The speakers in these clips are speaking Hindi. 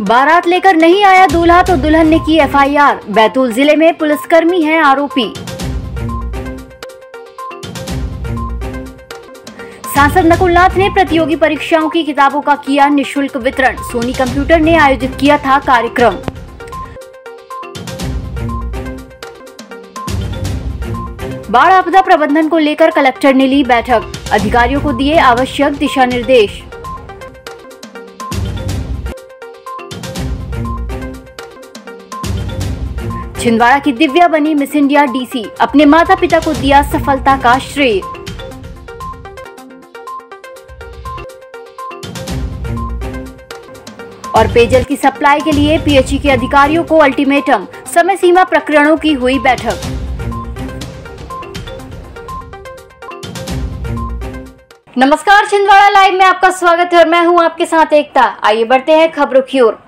बारात लेकर नहीं आया दूल्हा तो दुल्हन ने की एफआईआर। बैतूल जिले में पुलिसकर्मी हैं आरोपी। सांसद नकुलनाथ ने प्रतियोगी परीक्षाओं की किताबों का किया निःशुल्क वितरण। सोनी कंप्यूटर ने आयोजित किया था कार्यक्रम। बाढ़ आपदा प्रबंधन को लेकर कलेक्टर ने ली बैठक। अधिकारियों को दिए आवश्यक दिशा निर्देश। छिंदवाड़ा की दिव्या बनी मिस इंडिया डीसी। अपने माता पिता को दिया सफलता का श्रेय। और पेयजल की सप्लाई के लिए पीएचई के अधिकारियों को अल्टीमेटम। समय सीमा प्रकरणों की हुई बैठक। नमस्कार, छिंदवाड़ा लाइव में आपका स्वागत है और मैं हूं आपके साथ एकता। आइए बढ़ते हैं खबरों की ओर।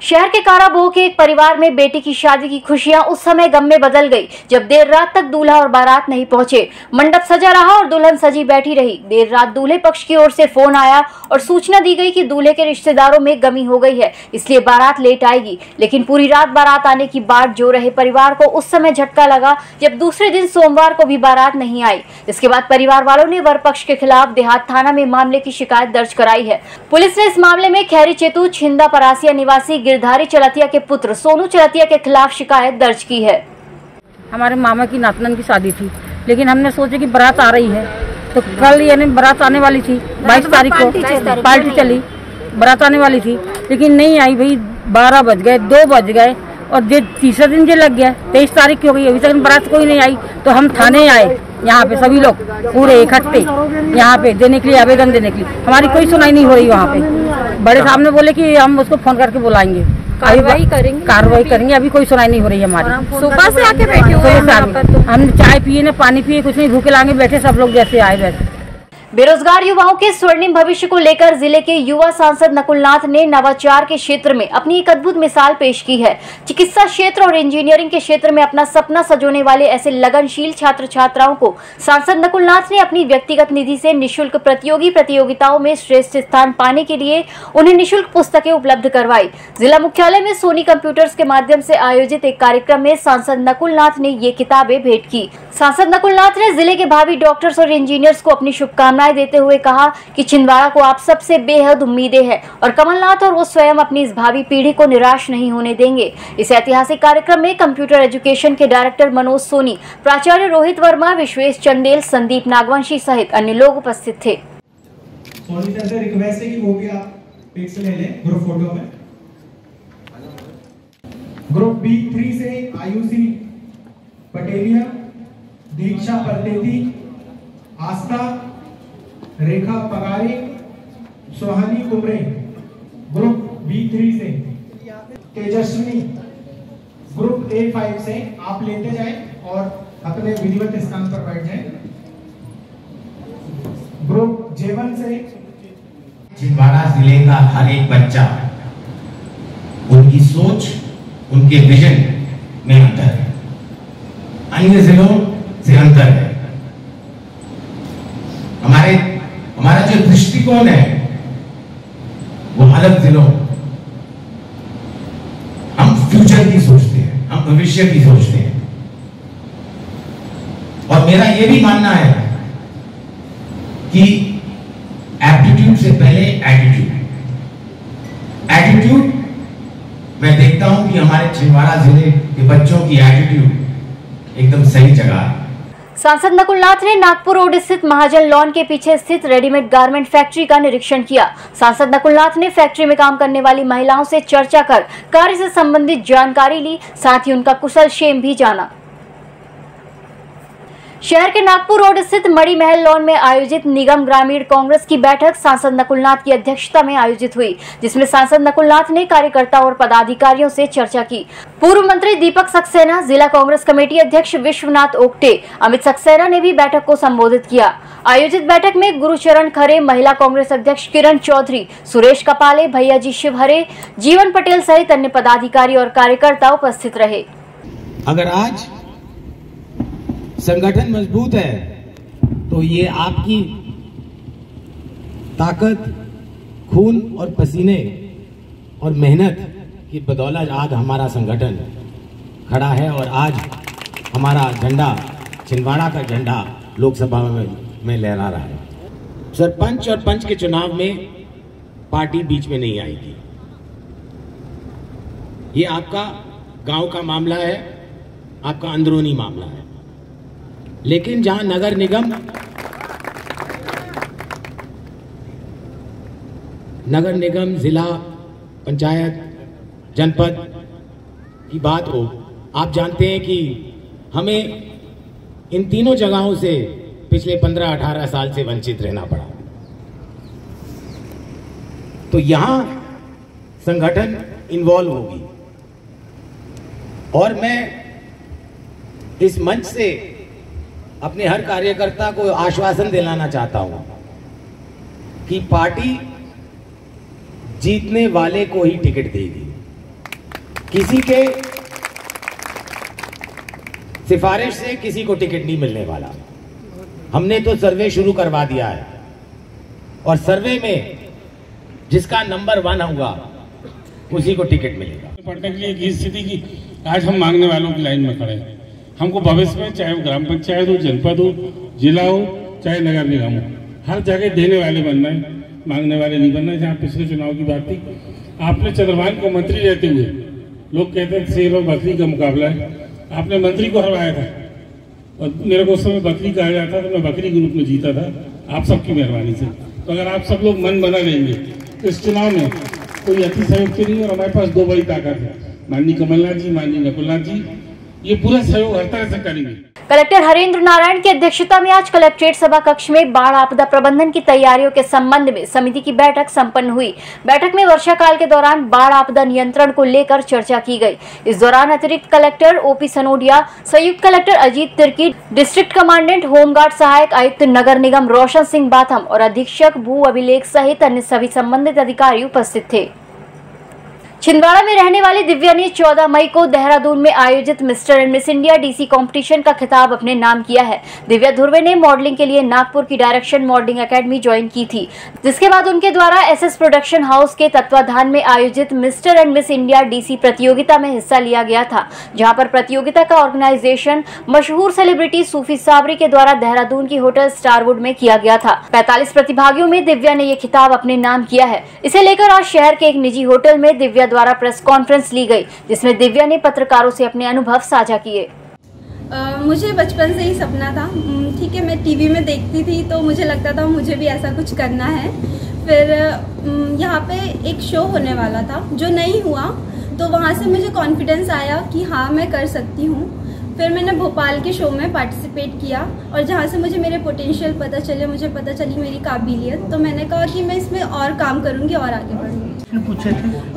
शहर के काराबोह के एक परिवार में बेटी की शादी की खुशियां उस समय गम में बदल गई जब देर रात तक दूल्हा और बारात नहीं पहुंचे। मंडप सजा रहा और दुल्हन सजी बैठी रही। देर रात दूल्हे पक्ष की ओर से फोन आया और सूचना दी गई कि दूल्हे के रिश्तेदारों में गमी हो गई है, इसलिए बारात लेट आएगी। लेकिन पूरी रात बारात आने की बाट जो रहे परिवार को उस समय झटका लगा जब दूसरे दिन सोमवार को भी बारात नहीं आई। इसके बाद परिवार वालों ने वर पक्ष के खिलाफ देहात थाना में मामले की शिकायत दर्ज कराई है। पुलिस ने इस मामले में खैरी चेतू छिंदा परासिया निवासी गिरधारी चलतिया के पुत्र सोनू चलतिया के खिलाफ शिकायत दर्ज की है। हमारे मामा की नातनन की शादी थी, लेकिन हमने सोचा कि बारात आ रही है तो कल यानी बारात आने वाली थी। 22 तारीख को पार्टी चली, बारात आने वाली थी लेकिन नहीं आई। भाई 12 बज गए, 2 बज गए और जो तीसरा दिन जो लग गया 23 तारीख की हो गई, अभी तक बारात कोई नहीं आई। तो हम थाने आए, यहाँ पे सभी लोग पूरे इकट्ठे यहाँ पे देने के लिए, आवेदन देने के लिए। हमारी कोई सुनाई नहीं हो रही। वहाँ पे बड़े साहब ने बोले कि हम उसको फोन करके बुलाएंगे, कार्रवाई करेंगे। अभी कोई सुनाई नहीं हो रही है हमारी। सुबह से आके बैठे हुए हैं। हम चाय पिए न पानी पिए, कुछ नहीं, भूखे लागे बैठे सब लोग जैसे आए बैठे। बेरोजगार युवाओं के स्वर्णिम भविष्य को लेकर जिले के युवा सांसद नकुलनाथ ने नवाचार के क्षेत्र में अपनी एक अद्भुत मिसाल पेश की है। चिकित्सा क्षेत्र और इंजीनियरिंग के क्षेत्र में अपना सपना सजोने वाले ऐसे लगनशील छात्र छात्राओं को सांसद नकुलनाथ ने अपनी व्यक्तिगत निधि से निःशुल्क प्रतियोगिताओं में श्रेष्ठ स्थान पाने के लिए उन्हें निःशुल्क पुस्तकें उपलब्ध करवाई। जिला मुख्यालय में सोनी कंप्यूटर्स के माध्यम से आयोजित एक कार्यक्रम में सांसद नकुलनाथ ने ये किताबें भेंट की। सांसद नकुलनाथ ने जिले के भावी डॉक्टर्स और इंजीनियर्स को अपनी शुभकामनाएं देते हुए कहा कि छिंदवाड़ा को आप सबसे बेहद उम्मीदें हैं और कमलनाथ और वो स्वयं अपनी इस भावी पीढ़ी को निराश नहीं होने देंगे। इस ऐतिहासिक कार्यक्रम में कंप्यूटर एजुकेशन के डायरेक्टर मनोज सोनी, प्राचार्य रोहित वर्मा, विश्वेश चंदेल, संदीप नागवंशी सहित अन्य लोग उपस्थित थे। सोनी सर से रिक्वेस्ट है कि वो भी आप पिक्स ले लें ग्रुप फोटो में। ग्रुप B3 से आयुषी पटेलिया, दीक्षा परतेती, आस्था, रेखा पगारे, सोहानी कुमरे। ग्रुप B3 से तेजस्विनी। ग्रुप A5 से आप लेते जाएं और अपने विधिवत स्थान पर बैठ जाएं। ग्रुप J1 से छिंदवाड़ा जिले का हर एक बच्चा, उनकी सोच, उनके विजन में अंतर है, अन्य जिलों से अंतर है। हमारा जो दृष्टिकोण है वो अलग जिलों, हम फ्यूचर की सोचते हैं, हम भविष्य की सोचते हैं। और मेरा ये भी मानना है कि एप्टीट्यूड से पहले एटीट्यूड मैं देखता हूं कि हमारे छिंदवाड़ा जिले के बच्चों की एटीट्यूड एकदम सही जगह है। सांसद नकुलनाथ ने नागपुर रोड स्थित महाजन लॉन के पीछे स्थित रेडीमेड गारमेंट फैक्ट्री का निरीक्षण किया। सांसद नकुलनाथ ने फैक्ट्री में काम करने वाली महिलाओं से चर्चा कर कार्य से संबंधित जानकारी ली, साथ ही उनका कुशल क्षेम भी जाना। शहर के नागपुर रोड स्थित मणि महल लॉन में आयोजित निगम ग्रामीण कांग्रेस की बैठक सांसद नकुलनाथ की अध्यक्षता में आयोजित हुई, जिसमें सांसद नकुलनाथ ने कार्यकर्ता और पदाधिकारियों से चर्चा की। पूर्व मंत्री दीपक सक्सेना, जिला कांग्रेस कमेटी अध्यक्ष विश्वनाथ ओक्टे, अमित सक्सेना ने भी बैठक को संबोधित किया। आयोजित बैठक में गुरुचरण खरे, महिला कांग्रेस अध्यक्ष किरण चौधरी, सुरेश कपाले, भैयाजी शिवहरे, जीवन पटेल सहित अन्य पदाधिकारी और कार्यकर्ता उपस्थित रहे। अगर आज संगठन मजबूत है तो ये आपकी ताकत, खून और पसीने और मेहनत की बदौलत आज हमारा संगठन खड़ा है और आज हमारा झंडा, छिंदवाड़ा का झंडा लोकसभा में लहरा रहा है। सरपंच और पंच के चुनाव में पार्टी बीच में नहीं आएगी। ये आपका गांव का मामला है, आपका अंदरूनी मामला है। लेकिन जहां नगर निगम, जिला पंचायत, जनपद की बात हो, आप जानते हैं कि हमें इन तीनों जगहों से पिछले 15-18 साल से वंचित रहना पड़ा। तो यहां संगठन इन्वॉल्व होगी और मैं इस मंच से अपने हर कार्यकर्ता को आश्वासन दिलाना चाहता हूं कि पार्टी जीतने वाले को ही टिकट देगी। किसी के सिफारिश से किसी को टिकट नहीं मिलने वाला। हमने तो सर्वे शुरू करवा दिया है और सर्वे में जिसका नंबर 1 होगा उसी को टिकट मिलेगा। पढ़ने के लिए एक स्थिति की आज हम मांगने वालों की लाइन में खड़े हैं। हमको भविष्य में चाहे वो ग्राम पंचायत हो, जनपद हो, जिला हो, चाहे नगर निगम हो, हर जगह देने वाले बनना है, मांगने वाले नहीं बनना है। जहाँ पिछले चुनाव की बात थी, आपने चंद्रभान को मंत्री रहते हुए, लोग कहते हैं शेर और बकरी का मुकाबला है, आपने मंत्री को हरवाया था और मेरे को उस समय बकरी कहा जाता था, मैं बकरी के रूप में जीता था आप सबकी मेहरबानी से। तो अगर आप सब लोग मन बना लेंगे तो इस चुनाव में कोई अति सहयोग नहीं। और हमारे पास 2 बड़ी ताकत है, माननीय कमलनाथ जी, माननीय नकुलनाथ जी, ये पूरा सहयोग हर तरह से करेंगे। कलेक्टर हरेंद्र नारायण की अध्यक्षता में आज कलेक्ट्रेट सभा कक्ष में बाढ़ आपदा प्रबंधन की तैयारियों के संबंध में समिति की बैठक संपन्न हुई। बैठक में वर्षा काल के दौरान बाढ़ आपदा नियंत्रण को लेकर चर्चा की गई। इस दौरान अतिरिक्त कलेक्टर ओपी सनोडिया, संयुक्त collector Ajit Tirkey, district commandant home guard सहायक आयुक्त नगर निगम रोशन सिंह बाथम और अधीक्षक भू अभिलेख सहित अन्य सभी संबंधित अधिकारी उपस्थित थे। छिंदवाड़ा में रहने वाली दिव्या ने 14 मई को देहरादून में आयोजित mister and miss India DC competition का खिताब अपने नाम किया है। दिव्या धुर्वे ने मॉडलिंग के लिए नागपुर की डायरेक्शन मॉडलिंग एकेडमी ज्वाइन की थी, जिसके बाद उनके द्वारा एसएस प्रोडक्शन हाउस के तत्वाधान में आयोजित mister and miss India DC प्रतियोगिता में हिस्सा लिया गया था, जहां पर प्रतियोगिता का ऑर्गेनाइजेशन मशहूर सेलिब्रिटी सूफी साबरी के द्वारा देहरादून की होटल स्टारवुड में किया गया था। 45 प्रतिभागियों में दिव्या ने ये खिताब अपने नाम किया है। इसे लेकर आज शहर के एक निजी होटल में दिव्या द्वारा प्रेस कॉन्फ्रेंस ली गई, जिसमें दिव्या ने पत्रकारों से अपने अनुभव साझा किए। मुझे बचपन से ही सपना था, ठीक है, मैं टीवी में देखती थी तो मुझे लगता था मुझे भी ऐसा कुछ करना है। फिर यहाँ पे एक शो होने वाला था जो नहीं हुआ, तो वहाँ से मुझे कॉन्फिडेंस आया कि हाँ मैं कर सकती हूँ। फिर मैंने भोपाल के शो में पार्टिसिपेट किया और जहाँ से मुझे मेरे पोटेंशियल पता चले, मुझे पता चली मेरी काबिलियत, तो मैंने कहा कि मैं इसमें और काम करूँगी और आगे बढ़ूँगी।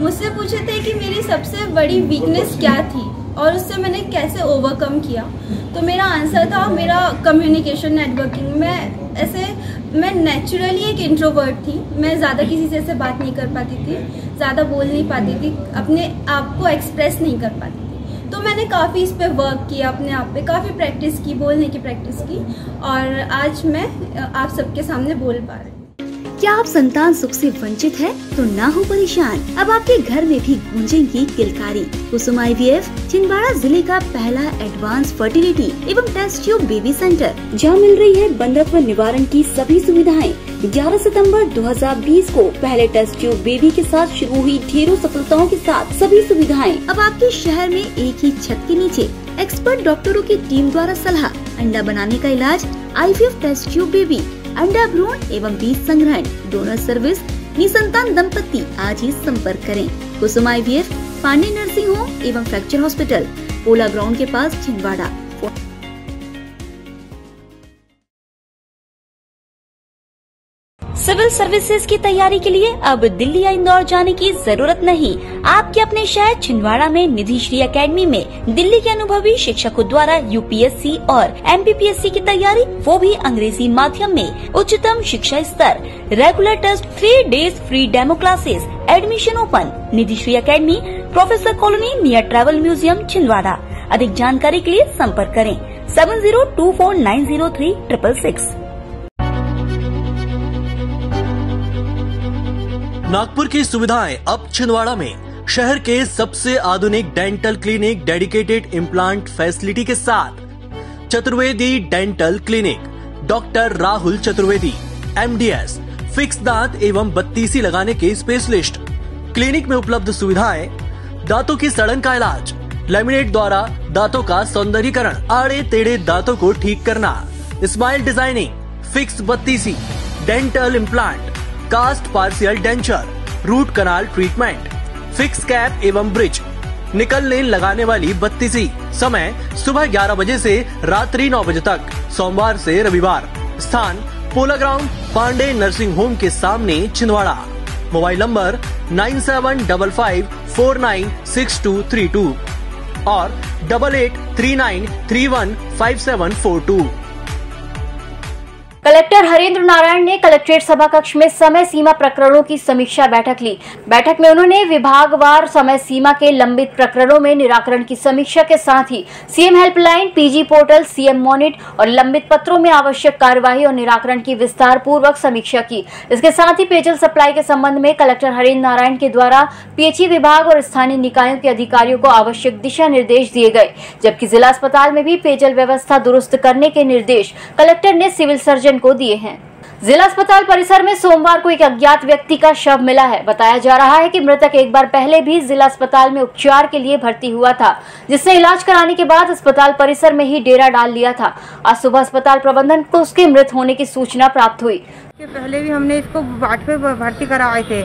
मुझसे पूछे थे कि मेरी सबसे बड़ी वीकनेस क्या थी और उससे मैंने कैसे ओवरकम किया। तो मेरा आंसर था मेरा कम्युनिकेशन, नेटवर्किंग। मैं नेचुरली एक इंट्रोवर्ट थी, मैं ज़्यादा किसी से ऐसे बात नहीं कर पाती थी, ज़्यादा बोल नहीं पाती थी, अपने आप को एक्सप्रेस नहीं कर पाती थी। तो मैंने काफ़ी इस पे वर्क किया, अपने आप पे काफ़ी प्रैक्टिस की, बोलने की प्रैक्टिस की और आज मैं आप सबके सामने बोल पा रही हूँ। क्या आप संतान सुख से वंचित है तो ना हो परेशान, अब आपके घर में भी गूंजेगी किलकारी। कुसुम IVF छिंदवाड़ा जिले का पहला एडवांस फर्टिलिटी एवं टेस्ट ट्यूब बेबी सेंटर, जहां मिल रही है बंधत्व निवारण की सभी सुविधाएं। 11 सितंबर 2020 को पहले टेस्ट ट्यूब बेबी के साथ शुरू हुई ढेरों सफलताओं के साथ सभी सुविधाएं अब आपके शहर में एक ही छत के नीचे। एक्सपर्ट डॉक्टरों की टीम द्वारा सलाह, अंडा बनाने का इलाज, IVF टेस्ट ट्यूब बेबी, अंडा भ्रूण एवं बीज संग्रहण, डोनर सर्विस, निसंतान दंपति आज ही संपर्क करें। कुसुम IVF, पांडे नर्सिंग होम एवं फ्रैक्चर हॉस्पिटल, पोला ग्राउंड के पास, छिंदवाड़ा। सिविल सर्विसेज की तैयारी के लिए अब दिल्ली या इंदौर जाने की जरूरत नहीं। आपके अपने शहर छिंदवाड़ा में निधि श्री अकेडमी में दिल्ली के अनुभवी शिक्षकों द्वारा UPSC और MPPSC की तैयारी, वो भी अंग्रेजी माध्यम में। उच्चतम शिक्षा स्तर, regular test, 3 days free demo classes, admission open. Nidhi Shri academy, professor colony near travel museum, Chhindwara. अधिक जानकारी के लिए संपर्क करें 7024903666। नागपुर की सुविधाएं अब छिंदवाड़ा में। शहर के सबसे आधुनिक dental clinic dedicated implant facility के साथ Chaturvedi dental clinic, doctor Rahul Chaturvedi MDS, fix दांत एवं बत्तीसी लगाने के स्पेशलिस्ट। क्लिनिक में उपलब्ध सुविधाएं: दांतों की सड़न का इलाज, लैमिनेट द्वारा दांतों का सौंदर्यीकरण, आड़े टेढ़े दांतों को ठीक करना, स्माइल डिजाइनिंग, फिक्स बत्तीसी, dental implant, cast partial denture, root canal treatment, fix cap एवं ब्रिज, निकल लेन लगाने वाली बत्तीसी। समय सुबह 11 बजे से रात्रि 9 बजे तक, सोमवार से रविवार। स्थान पोला ग्राउंड, पांडे नर्सिंग होम के सामने, छिंदवाड़ा। मोबाइल नंबर 9755496232 और 8839315742। कलेक्टर हरेंद्र नारायण ने कलेक्ट्रेट सभा कक्ष में समय सीमा प्रकरणों की समीक्षा बैठक ली। बैठक में उन्होंने विभागवार समय सीमा के लंबित प्रकरणों में निराकरण की समीक्षा के साथ ही CM helpline, PG portal, CM monit और लंबित पत्रों में आवश्यक कार्यवाही और निराकरण की विस्तार पूर्वक समीक्षा की। इसके साथ ही पेयजल सप्लाई के संबंध में कलेक्टर हरेंद्र नारायण के द्वारा पीएचई विभाग और स्थानीय निकायों के अधिकारियों को आवश्यक दिशा निर्देश दिए गए, जबकि जिला अस्पताल में भी पेयजल व्यवस्था दुरुस्त करने के निर्देश कलेक्टर ने सिविल सर्जन को दिए हैं। जिला अस्पताल परिसर में सोमवार को एक अज्ञात व्यक्ति का शव मिला है। बताया जा रहा है कि मृतक एक बार पहले भी जिला अस्पताल में उपचार के लिए भर्ती हुआ था, जिसने इलाज कराने के बाद अस्पताल परिसर में ही डेरा डाल लिया था। आज सुबह अस्पताल प्रबंधन को उसके मृत होने की सूचना प्राप्त हुई। पहले भी हमने इसको वार्ड पे भर्ती कराए थे।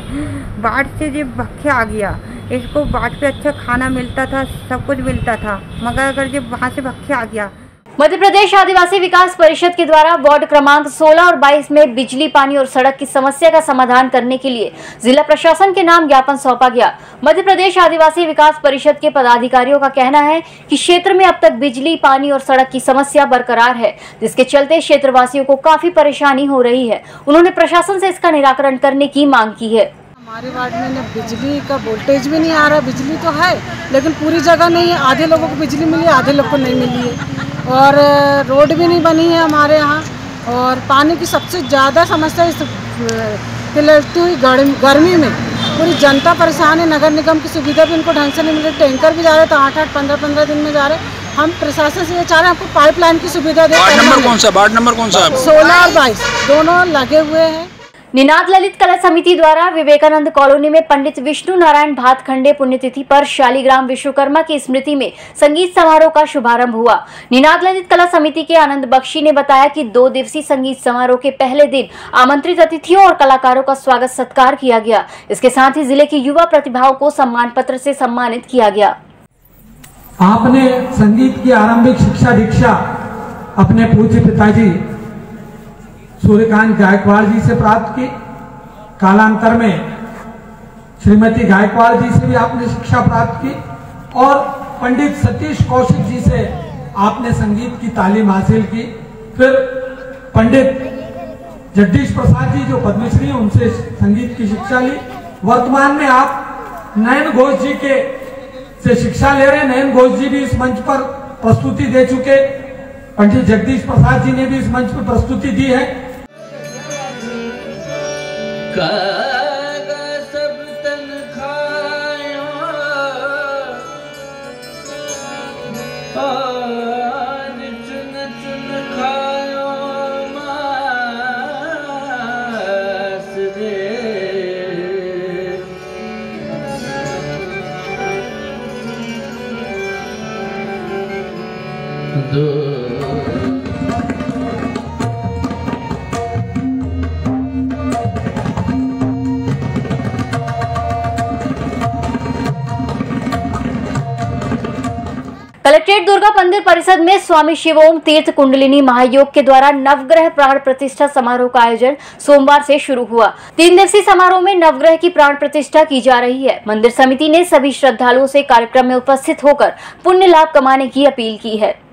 वार्ड से जब भक्खे आ गया, इसको वार्ड पे अच्छा खाना मिलता था, सब कुछ मिलता था, मगर अगर जब वहाँ से भक्खे आ गया। मध्य प्रदेश आदिवासी विकास परिषद के द्वारा वार्ड क्रमांक 16 और 22 में बिजली, पानी और सड़क की समस्या का समाधान करने के लिए जिला प्रशासन के नाम ज्ञापन सौंपा गया। मध्य प्रदेश आदिवासी विकास परिषद के पदाधिकारियों का कहना है कि क्षेत्र में अब तक बिजली, पानी और सड़क की समस्या बरकरार है, जिसके चलते क्षेत्रवासियों को काफी परेशानी हो रही है। उन्होंने प्रशासन से इसका निराकरण करने की मांग की है। हमारे वार्ड में न बिजली का वोल्टेज भी नहीं आ रहा। बिजली तो है लेकिन पूरी जगह नहीं है। आधे लोगों को बिजली मिली, आधे लोग को नहीं मिली है। और रोड भी नहीं बनी है हमारे यहाँ। और पानी की सबसे ज़्यादा समस्या इस तिलती हुई गर्मी में पूरी जनता परेशान है। नगर निगम की सुविधा भी उनको ढंग से नहीं मिल रही। टैंकर भी जा रहे तो 8-8, 15-15 दिन में जा रहे। हम प्रशासन से ये चाह रहे हैं हमको पाइपलाइन की सुविधा दे। वार्ड नंबर कौन सा? 16 और 22 दोनों लगे हुए हैं। निनाद ललित कला समिति द्वारा विवेकानंद कॉलोनी में पंडित विष्णु नारायण भातखंडे पुण्यतिथि पर शालिग्राम विश्वकर्मा की स्मृति में संगीत समारोह का शुभारंभ हुआ। निनाद ललित कला समिति के आनंद बख्शी ने बताया कि 2 दिवसीय संगीत समारोह के पहले दिन आमंत्रित अतिथियों और कलाकारों का स्वागत सत्कार किया गया। इसके साथ ही जिले की युवा प्रतिभाओं को सम्मान पत्र से सम्मानित किया गया। आपने संगीत की आरंभिक शिक्षा दीक्षा अपने पूज्य पिताजी सूर्यकांत गायकवाड़ जी से प्राप्त की। कालांतर में श्रीमती गायकवाड़ जी से भी आपने शिक्षा प्राप्त की और पंडित सतीश कौशिक जी से आपने संगीत की तालीम हासिल की। फिर पंडित जगदीश प्रसाद जी जो पद्मश्री उनसे संगीत की शिक्षा ली। वर्तमान में आप नयन घोष जी से शिक्षा ले रहे। नयन घोष जी भी इस मंच पर प्रस्तुति दे चुके। पंडित जगदीश प्रसाद जी ने भी इस मंच पर प्रस्तुति दी है। सब तन खायो और चुन चुन खायो मास रे। दो कलेक्ट्रेट दुर्गा मंदिर परिषद में स्वामी शिवोम तीर्थ कुंडलिनी महायोग के द्वारा नवग्रह प्राण प्रतिष्ठा समारोह का आयोजन सोमवार से शुरू हुआ। 3 दिवसीय समारोह में नवग्रह की प्राण प्रतिष्ठा की जा रही है। मंदिर समिति ने सभी श्रद्धालुओं से कार्यक्रम में उपस्थित होकर पुण्य लाभ कमाने की अपील की है।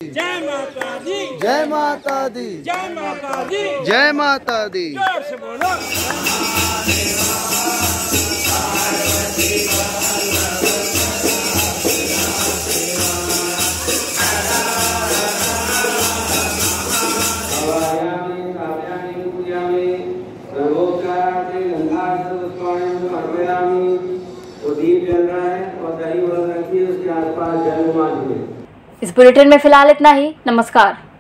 जय माता दी, जय माता दी, जय माता दी, जय माता दी। जोर से बोलो। दीप जल रहा है और दही उड़न रखी है, उसके आसपास जल। इस बुलेटिन में फिलहाल इतना ही। नमस्कार।